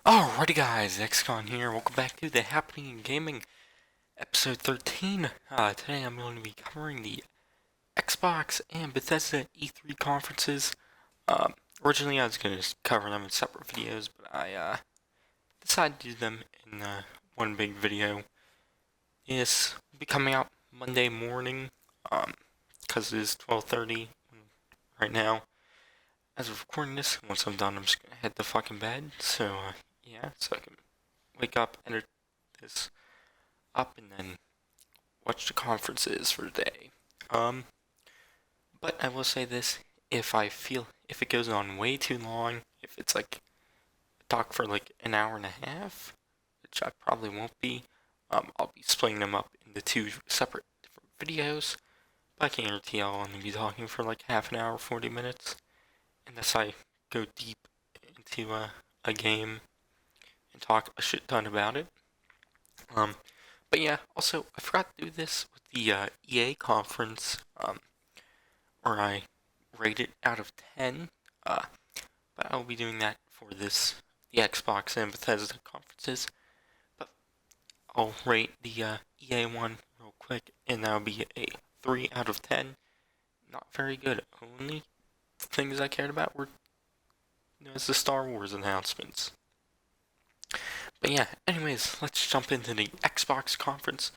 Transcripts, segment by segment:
Alrighty guys, Xcon here. Welcome back to the Happening in Gaming episode 13. Today I'm going to be covering the Xbox and Bethesda E3 conferences. Originally I was going to cover them in separate videos, but I decided to do them in one big video. This will be coming out Monday morning, because it is 12:30 right now. As of recording this, once I'm done I'm just going to head to fucking bed, so yeah, so I can wake up, edit this up, and then watch the conferences for the day. But I will say this: if it goes on way too long, if it's like a talk for like an hour and a half, which I probably won't be, I'll be splitting them up into two separate different videos. But I can guarantee I'll only be talking for like half an hour, 40 minutes, unless I go deep into a game and talk a shit ton about it. But yeah, also, I forgot to do this with the EA conference, where I rate it out of 10, but I'll be doing that for the Xbox and Bethesda conferences. But I'll rate the EA one real quick, and that'll be a 3 out of 10. Not very good. Only things I cared about were the Star Wars announcements. But yeah, anyways, let's jump into the Xbox conference.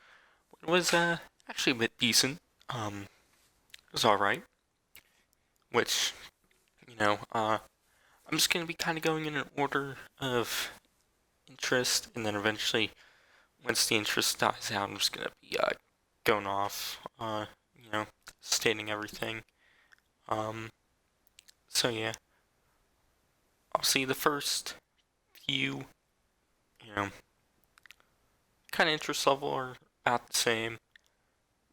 It was actually a bit decent. It was alright. Which, I'm just going to be kind of going in an order of interest, and then eventually, once the interest dies out, I'm just going to be going off, stating everything. Um, so yeah, obviously the first few, you know, kind of interest level are about the same. In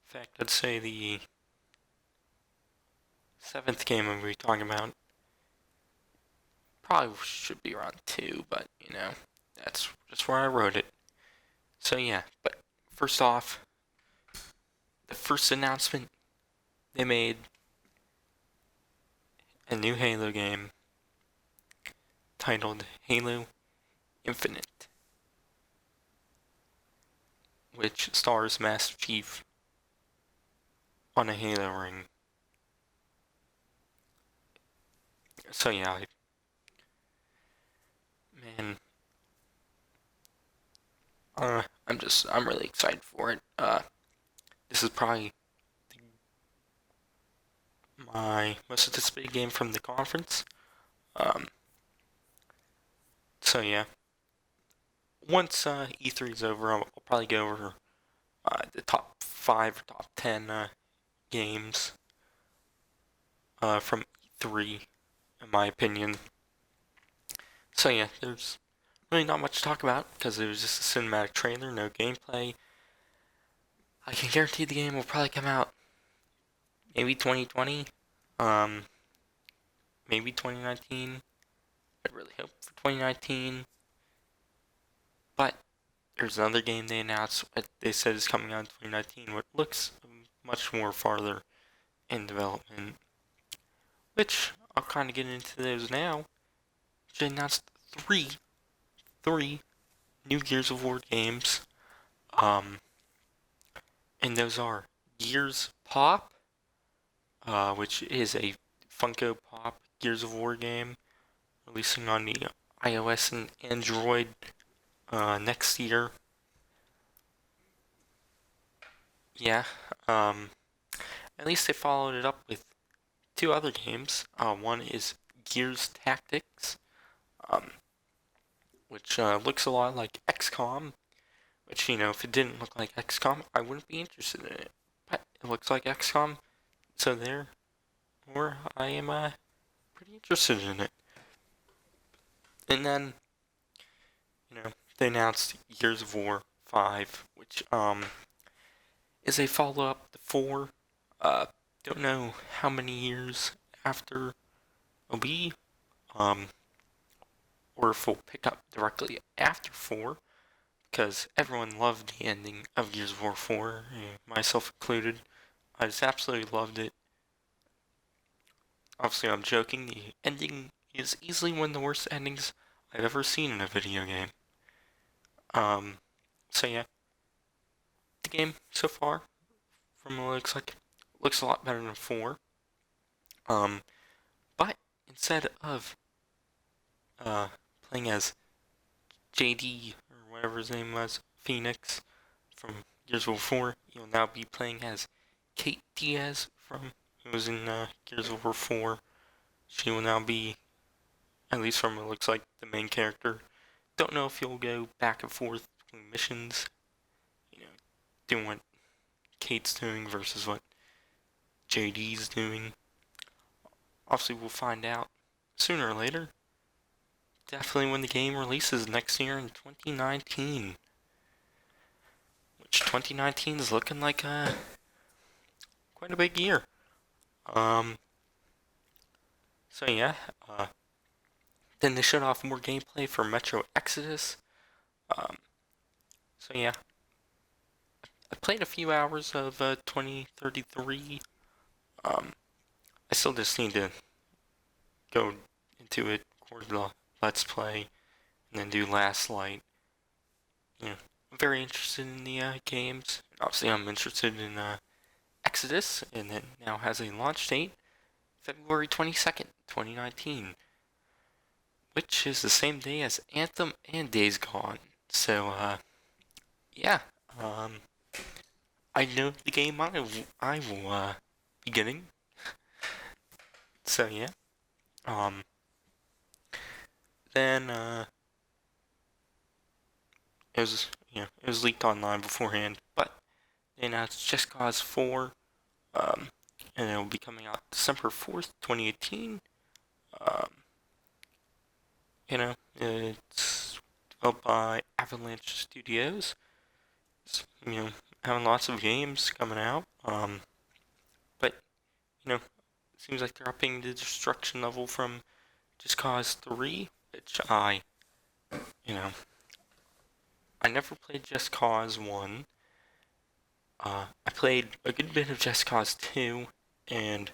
fact, I'd say the seventh game I'm going to be talking about probably should be around 2, but, that's just where I wrote it. So yeah, but first off, the first announcement they made a new Halo game titled Halo Infinite, which stars Master Chief on a Halo ring. So yeah, man, I'm really excited for it. This is probably my most anticipated game from the conference. Um, so yeah, once E3 is over, I'll probably go over the top 5 or top 10 games from E3, in my opinion. So yeah, there's really not much to talk about because it was just a cinematic trailer, no gameplay. I can guarantee the game will probably come out maybe 2020, um, maybe 2019. I really hope for 2019. But there's another game they announced. They said is coming out in 2019, what looks much more farther in development. Which I'll kind of get into those now. They announced three new Gears of War games. Um, and those are Gears Pop, which is a Funko Pop Gears of War game, releasing on the iOS and Android next year. Yeah, at least they followed it up with 2 other games. One is Gears Tactics, um, which looks a lot like XCOM, which, if it didn't look like XCOM, I wouldn't be interested in it. But it looks like XCOM, so therefore I am pretty interested in it. And then, they announced Gears of War 5, which is a follow-up to 4. Don't know how many years after it'll be, or if we'll pick up directly after 4, because everyone loved the ending of Gears of War 4, myself included. I just absolutely loved it. Obviously, I'm joking. The ending is easily one of the worst endings I've ever seen in a video game. So yeah, the game so far, from what it looks like, looks a lot better than 4. Um, but instead of playing as JD or whatever his name was, Phoenix from Gears of War 4, you'll now be playing as Kate Diaz from who was in Gears of War 4. She will now be, at least from what it looks like, the main character. Don't know if you'll go back and forth between missions, you know, doing what Kate's doing versus what JD's doing. Obviously, we'll find out sooner or later. Definitely when the game releases next year in 2019. Which 2019 is looking like quite a big year. So yeah, then they showed off more gameplay for Metro Exodus. So yeah, I played a few hours of 2033. I still just need to go into it, record the Let's Play, and then do Last Light. You know, I'm very interested in the games. Obviously, I'm interested in Exodus, and it now has a launch date, February 22nd, 2019, which is the same day as Anthem and Days Gone. So, yeah, I know the game I will be getting. So yeah, then it was leaked online beforehand, but they announced Just Cause 4, and it will be coming out December 4th, 2018. It's developed by Avalanche Studios. It's, having lots of games coming out. But it seems like they're upping the destruction level from Just Cause 3, which I never played Just Cause 1. I played a good bit of Just Cause 2, and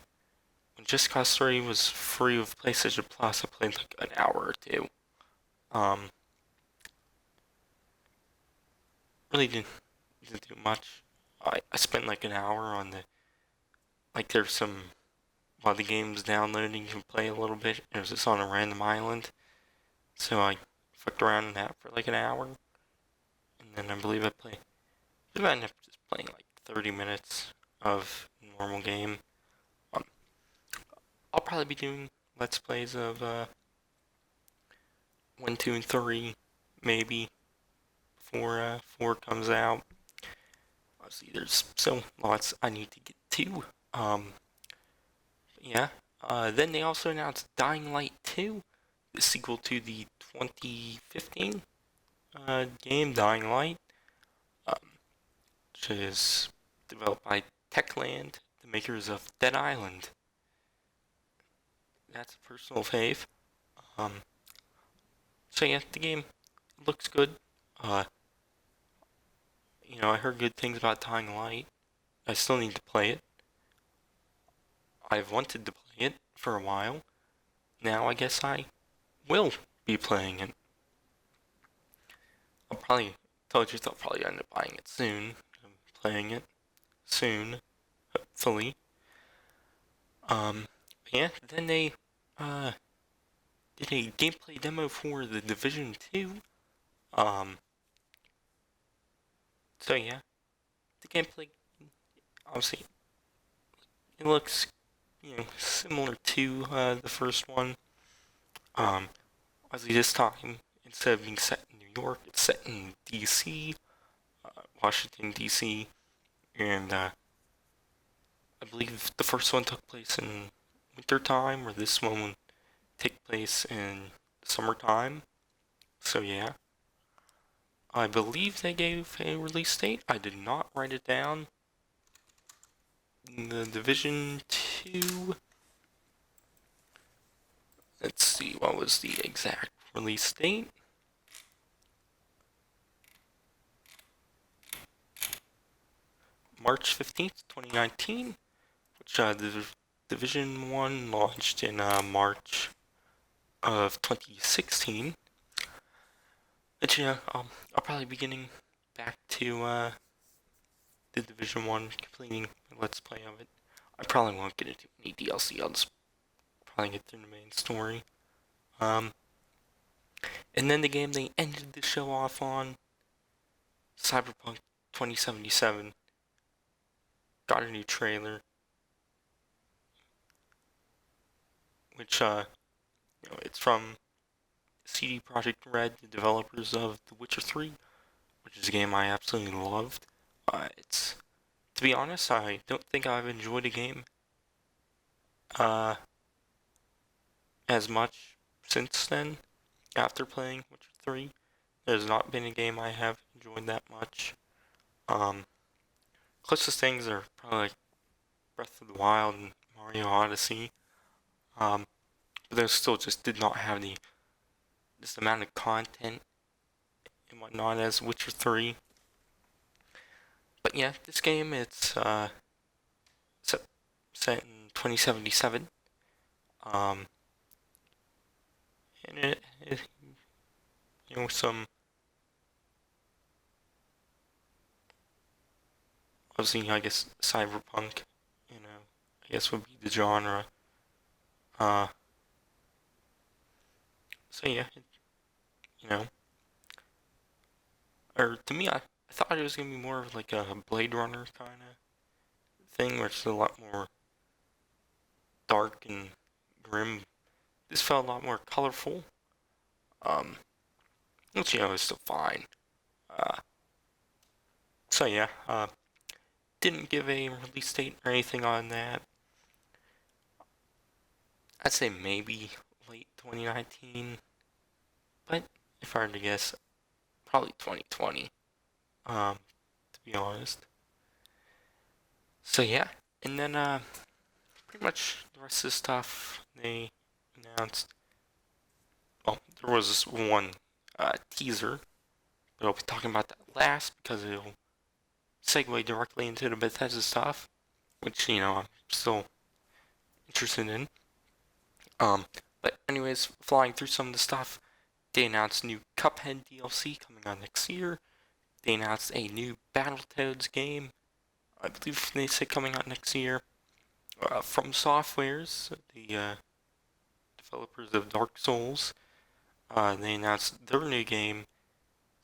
when Just Cause 3 was free with PlayStation Plus, I played like an hour or two. Really didn't do much. I spent like an hour on there's some, while the game's downloading, you can play a little bit. It was just on a random island. So I fucked around in that for like an hour. And then I believe I ended up just playing like 30 minutes of normal game. I'll probably be doing Let's Plays of 1, 2, and 3, maybe, before 4 comes out. Obviously, there's still lots I need to get to. Yeah. Then they also announced Dying Light 2, the sequel to the 2015 game Dying Light, which is developed by Techland, the makers of Dead Island. That's a personal fave. So yeah, the game looks good. I heard good things about Dying Light. I still need to play it. I've wanted to play it for a while. Now I guess I will be playing it. I'll probably end up buying it soon. I'm playing it soon, hopefully. Yeah, then they did a gameplay demo for The Division 2. So yeah, the gameplay, obviously, it looks, similar to the first one. Obviously this time, instead of being set in New York, it's set in DC, Washington, DC, and I believe the first one took place in winter time, or this one will take place in summertime. So yeah. I believe they gave a release date. I did not write it down. The Division 2. Let's see, what was the exact release date? March 15th, 2019, which the Division 1 launched in March of 2016. But yeah, I'll probably be getting back to the Division 1, completing the Let's Play of it. I probably won't get into any DLC, I'll just probably get through the main story. Um, and then the game they ended the show off on, Cyberpunk 2077, got a new trailer, which, it's from CD Projekt Red, the developers of The Witcher 3, which is a game I absolutely loved. It's, to be honest, I don't think I've enjoyed a game, uh, as much since then, after playing Witcher 3. There's not been a game I have enjoyed that much. Um, Closest things are probably like Breath of the Wild and Mario Odyssey. Um, but those still just did not have the this amount of content and whatnot as Witcher 3. But yeah, this game set in 2077. Um, and it some obviously I guess cyberpunk, I guess would be the genre. Uh, so yeah, you know, or to me, I thought it was gonna be more of like a Blade Runner kind of thing, where it's a lot more dark and grim. This felt a lot more colorful. Um, which is still fine. Uh, so yeah, didn't give a release date or anything on that. I'd say maybe late 2019, but if I were to guess, probably 2020. To be honest. So yeah, and then pretty much the rest of the stuff they announced. Well, there was this one teaser, but I'll be talking about that last because it'll segue directly into the Bethesda stuff, which I'm still interested in. But anyways, flying through some of the stuff, they announced new Cuphead DLC coming out next year. They announced a new Battletoads game. I believe they said coming out next year. From Softwares, the developers of Dark Souls, they announced their new game,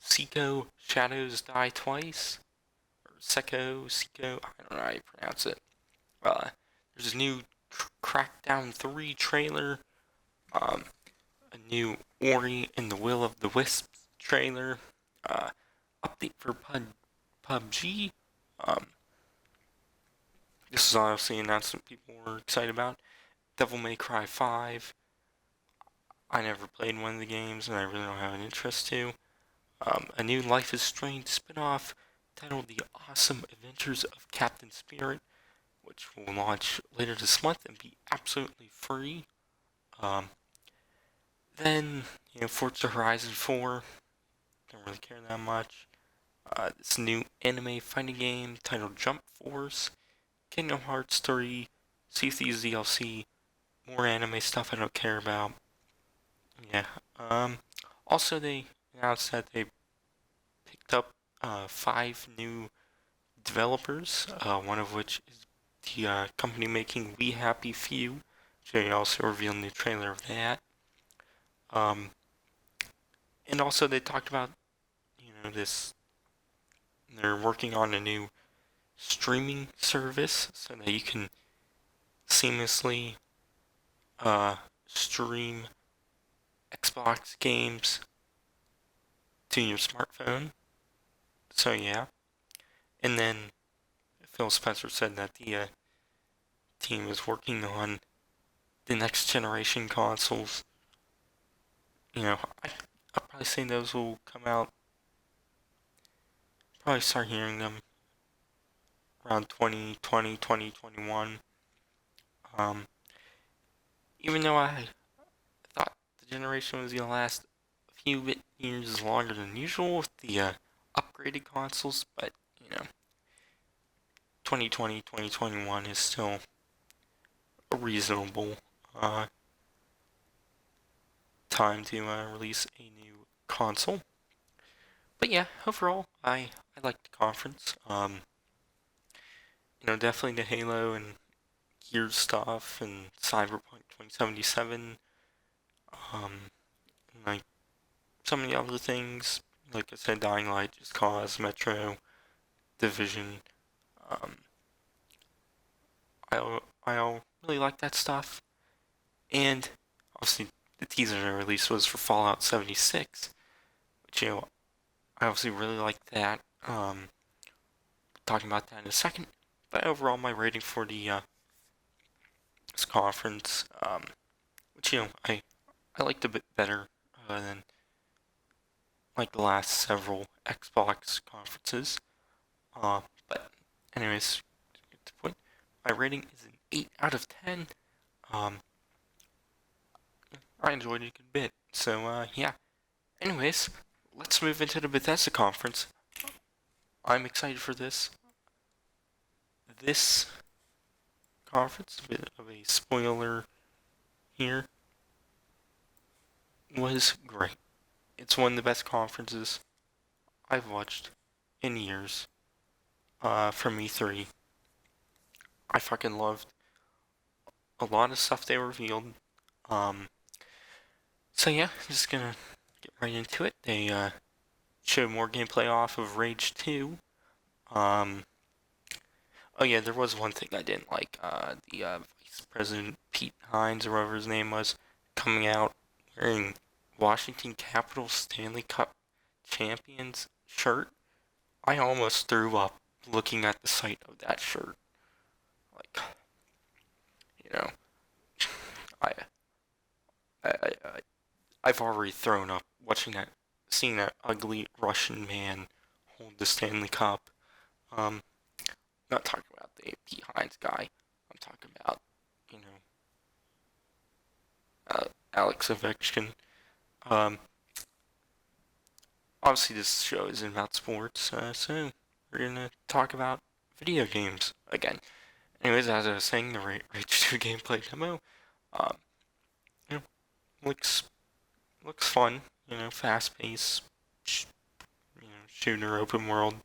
Seiko Shadows Die Twice, or Seiko, I don't know how you pronounce it. There's a new Crackdown 3 trailer, um, a new Ori and the Will of the Wisps trailer, uh, update for PUBG. This is obviously an announcement people were excited about. Devil May Cry 5. I never played one of the games and I really don't have an interest to. A new Life is Strange spin-off titled The Awesome Adventures of Captain Spirit, which will launch later this month and be absolutely free. Then, Forza Horizon 4, don't really care that much. This new anime fighting game titled Jump Force, Kingdom Hearts 3, Sea of Thieves DLC, more anime stuff I don't care about. Yeah. Also, they announced that they picked up 5 new developers, one of which is the company making We Happy Few. They also revealed in the trailer of that. And also they talked about, this. They're working on a new streaming service so that you can seamlessly stream Xbox games to your smartphone. So yeah, and then Phil Spencer said that the team is working on the next generation consoles. I'll probably say those will come out. Probably start hearing them around 2020, 2021. Um, Even though I thought the generation was gonna last a few years longer than usual with the upgraded consoles, but 2020, 2021 is still a reasonable time to release a new console. But yeah, overall, I liked the conference. Definitely the Halo and Gears stuff and Cyberpunk 2077. Um, and like some of the other things, like I said, Dying Light, Just Cause, Metro, Division. Um, I really like that stuff. And obviously, the teaser they released was for Fallout 76, which I obviously really like that. Talking about that in a second. But overall, my rating for the this conference, which I liked a bit better than like the last several Xbox conferences. But anyways, to get to the point, my rating is an 8 out of 10. Um, I enjoyed it a good bit. So yeah. Anyways, let's move into the Bethesda conference. I'm excited for this. This conference, a bit of a spoiler here, was great. It's one of the best conferences I've watched in years. From E3, I fucking loved a lot of stuff they revealed. Um, so yeah, just gonna get right into it. They showed more gameplay off of Rage 2. Um, oh yeah, there was one thing I didn't like. The Vice President Pete Hines, or whatever his name was, coming out wearing Washington Capitals Stanley Cup Champions shirt. I almost threw up looking at the sight of that shirt. Like, you know, I, I, I, I've already thrown up watching that, seeing that ugly Russian man hold the Stanley Cup. Um, not talking about the Pete Hines guy. I'm talking about, you know, Alex Ovechkin. Um, obviously this show isn't about sports, so we're gonna talk about video games again. Anyways, as I was saying, the Rage 2 gameplay demo, um, you know, looks fun. Fast paced, shooter open world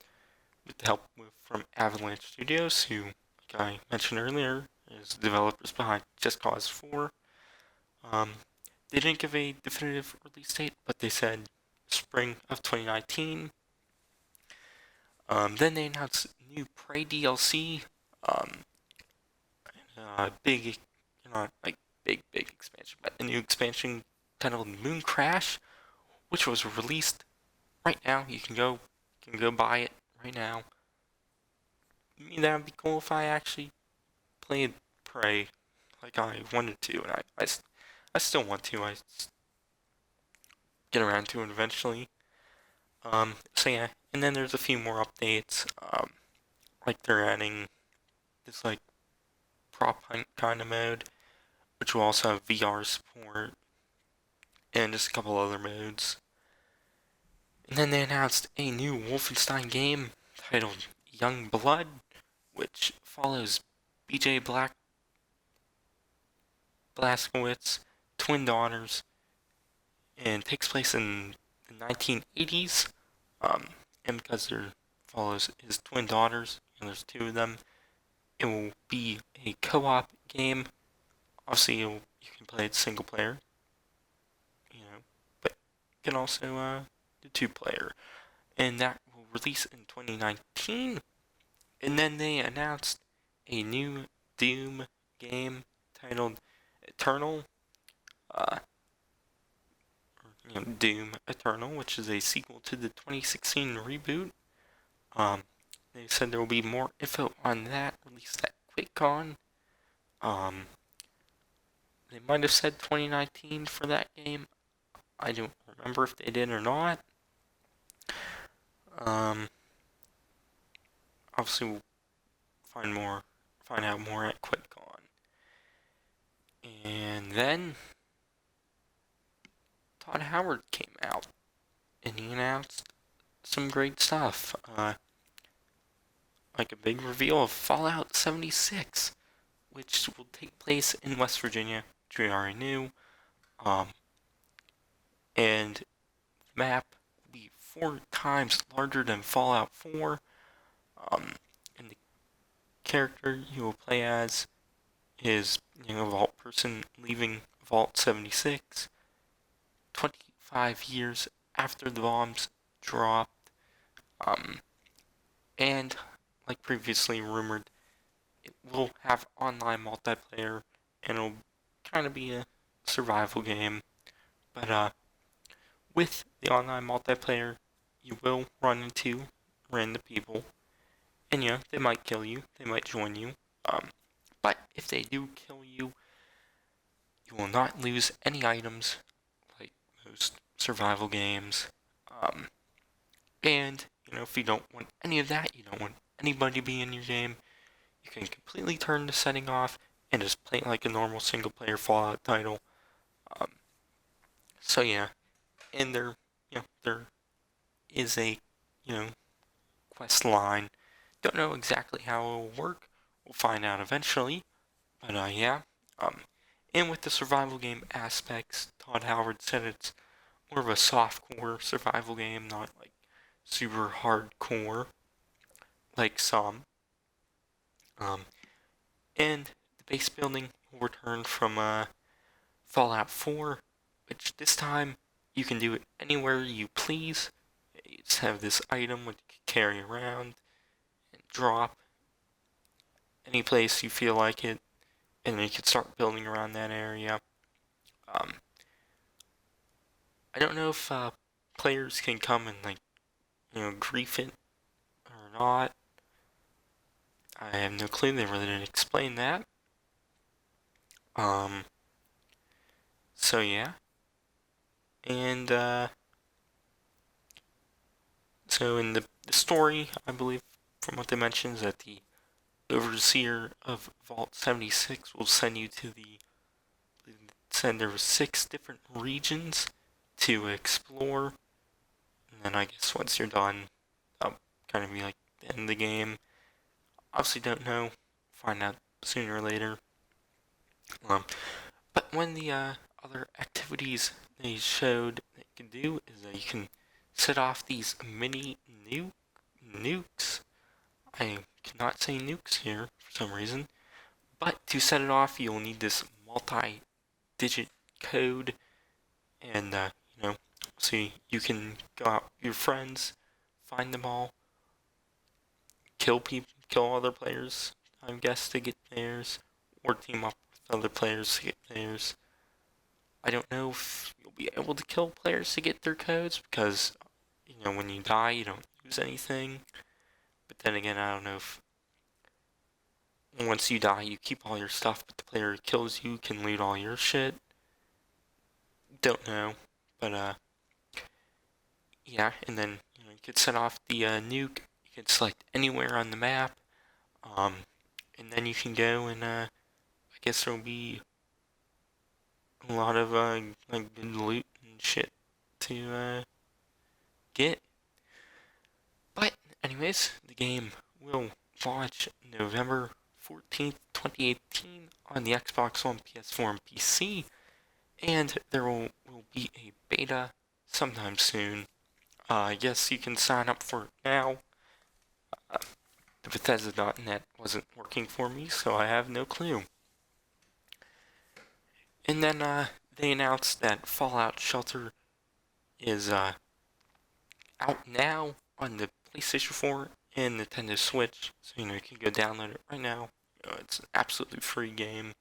with the help from Avalanche Studios, who, like I mentioned earlier, is the developers behind Just Cause 4. Um, they didn't give a definitive release date, but they said spring of 2019. Then they announced new Prey DLC. Um, big, not like big expansion, but a new expansion titled Moon Crash, which was released right now. You can go buy it right now. I mean, that would be cool if I actually played Prey like I wanted to, and I still want to. I get around to it eventually. So yeah, and then there's a few more updates. Like they're adding this like prop hunt kind of mode, which will also have VR support, and just a couple other modes. And then they announced a new Wolfenstein game titled Young Blood, which follows BJ Blazkowicz's twin daughters and takes place in the 1980s. Um, and because it follows his twin daughters, and there's two of them, it will be a co-op game. Obviously, you can play it single player, but you can also do two-player, and that will release in 2019. And then they announced a new Doom game titled Eternal, uh, Doom Eternal, which is a sequel to the 2016 reboot. Um, they said there will be more info on that released at QuakeCon. Um, they might have said 2019 for that game. I don't remember if they did or not. Um, obviously we'll find out more at QuakeCon. And then Todd Howard came out and he announced some great stuff. Like a big reveal of Fallout 76, which will take place in West Virginia, which we already knew. And the map will be 4 times larger than Fallout 4. And the character you will play as is, a vault person leaving Vault 76 25 years after the bombs dropped. And like previously rumored, it will have online multiplayer and it'll kind of be a survival game. But with the online multiplayer, you will run into random people, and they might kill you, they might join you. But if they do kill you, you will not lose any items like most survival games. And if you don't want any of that, you don't want anybody to be in your game, you can completely turn the setting off and just play it like a normal single player Fallout title. Um, so yeah, and there is a quest line. Don't know exactly how it will work. We'll find out eventually. But yeah. And with the survival game aspects, Todd Howard said it's more of a softcore survival game, not like super hardcore like some. And the base building will return from Fallout 4, which this time you can do it anywhere you please. You just have this item which you can carry around and drop any place you feel like it, and then you can start building around that area. I don't know if players can come and grief it or not. I have no clue. They really didn't explain that. So yeah, and so in the story, I believe from what they mentioned is that the overseer of Vault 76 will send you to there were 6 different regions to explore, and then I guess once you're done, that'll kind of be like the end of the game. Obviously don't know, find out sooner or later. But one of the other activities they showed that you can do is that you can set off these mini nukes. I cannot say nukes here for some reason. But to set it off, you'll need this multi-digit code, and so you can go out with your friends, find them all, kill other players, I guess, to get theirs, or team up with other players to get theirs. I don't know if you'll be able to kill players to get their codes because when you die you don't lose anything. But then again, I don't know if once you die you keep all your stuff, but the player who kills you can loot all your shit. Don't know, but yeah, and then you could set off the nuke. You can select anywhere on the map, and then you can go and I guess there'll be a lot of good loot and shit to get. But anyways, the game will launch November 14th, 2018 on the Xbox One, PS4, and PC, and there will be a beta sometime soon. I guess you can sign up for it now. The Bethesda.net wasn't working for me, so I have no clue. And then they announced that Fallout Shelter is out now on the PlayStation 4 and Nintendo Switch, so you can go download it right now. It's an absolutely free game.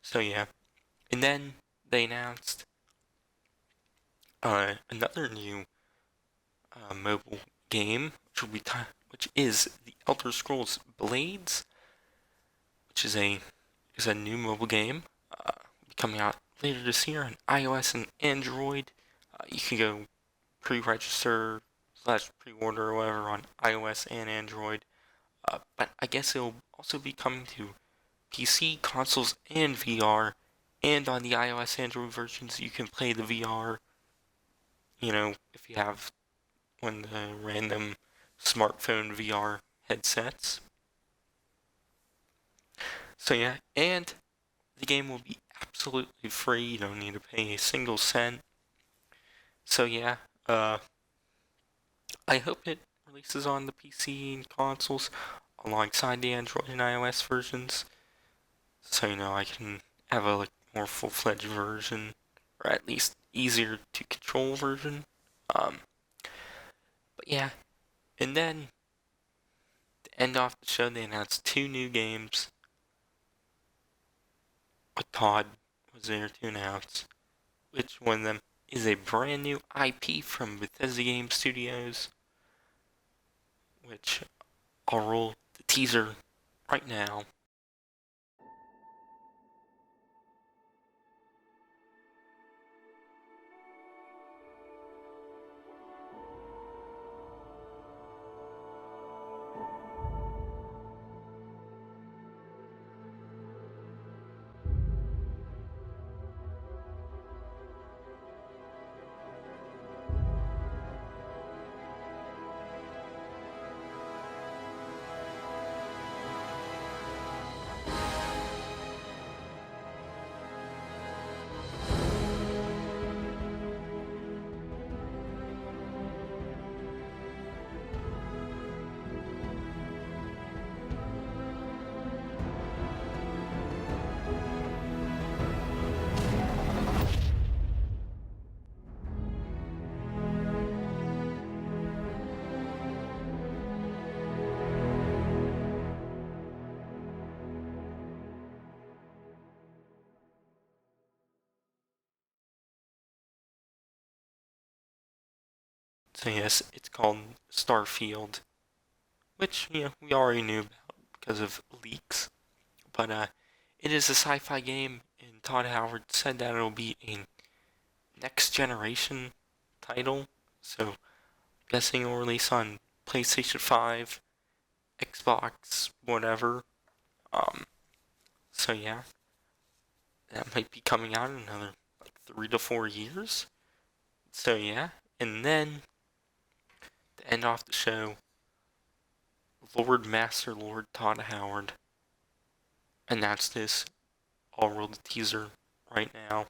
So yeah, and then they announced another new mobile game, which is the Elder Scrolls Blades, which is a new mobile game coming out later this year on iOS and Android. You can go pre-register / pre-order or whatever on iOS and Android. But I guess it'll also be coming to PC, consoles, and VR. And on the iOS Android versions, you can play the VR. If you have one of the random smartphone VR headsets. So yeah, and the game will be absolutely free. You don't need to pay a single cent. So yeah, I hope it releases on the PC and consoles alongside the Android and iOS versions, so I can have a more full-fledged version, or at least easier to control version. Um, but yeah, and then to end off the show, they announced 2 new games. What Todd was there to announce, which one of them is a brand new IP from Bethesda Game Studios, which I'll roll the teaser right now. So yes, it's called Starfield, which we already knew about because of leaks. But it is a sci-fi game, and Todd Howard said that it'll be a next generation title. So I'm guessing it'll release on PlayStation 5, Xbox, whatever. Um, so yeah, that might be coming out in another 3 to 4 years. So yeah, and then to end off the show, Lord Master Lord Todd Howard announced this. I'll roll the teaser right now.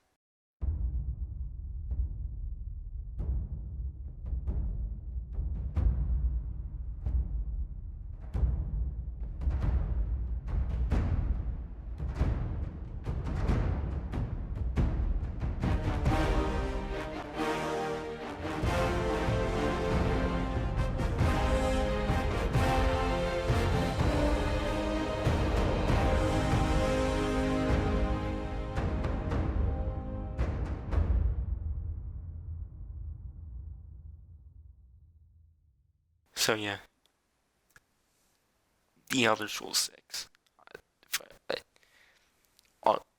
So yeah, The Elder Scrolls 6.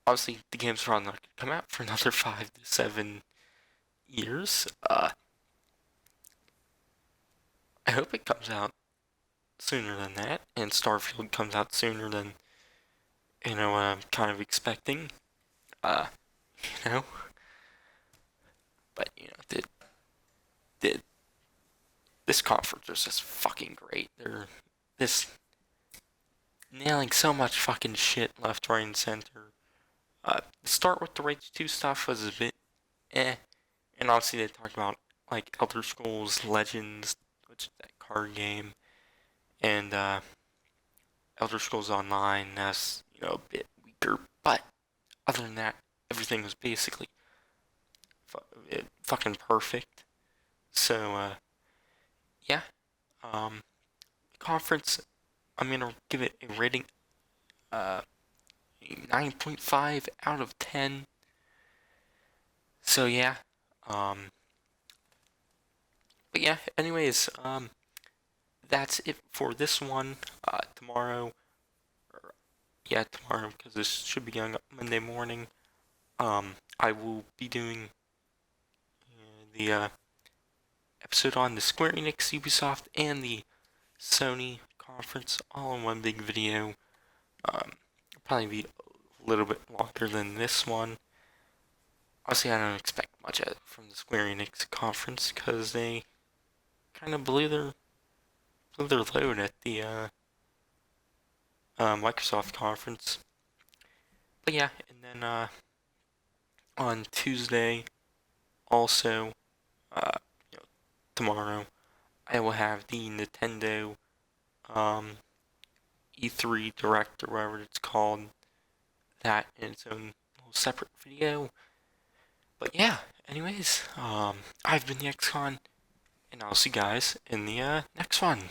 Obviously, the game's probably not going to come out for another 5 to 7 years. I hope it comes out sooner than that, and Starfield comes out sooner than what I'm kind of expecting. Uh, you know, but the this conference was just fucking great. They're this nailing so much fucking shit left, right, and center. Start with the Rage 2 stuff was a bit eh, and obviously they talked about like Elder Scrolls Legends, which is that card game, and Elder Scrolls Online. That's a bit weaker, but other than that, everything was basically fucking perfect. So yeah, um, conference. I'm gonna give it a rating, 9.5 out of 10. So yeah, um, but yeah. Anyways, that's it for this one. Tomorrow, or yeah, tomorrow, because this should be going up Monday morning. I will be doing the episode on the Square Enix, Ubisoft, and the Sony conference all in one big video. It'll probably be a little bit longer than this one. Honestly, I don't expect much from the Square Enix conference because they kind of blew their load at the Microsoft conference. But yeah, and then on Tuesday, also, uh, tomorrow, I will have the Nintendo E3 Direct or whatever it's called, that in its own little separate video. But yeah, anyways, I've been the Xcon, and I'll see you guys in the next one.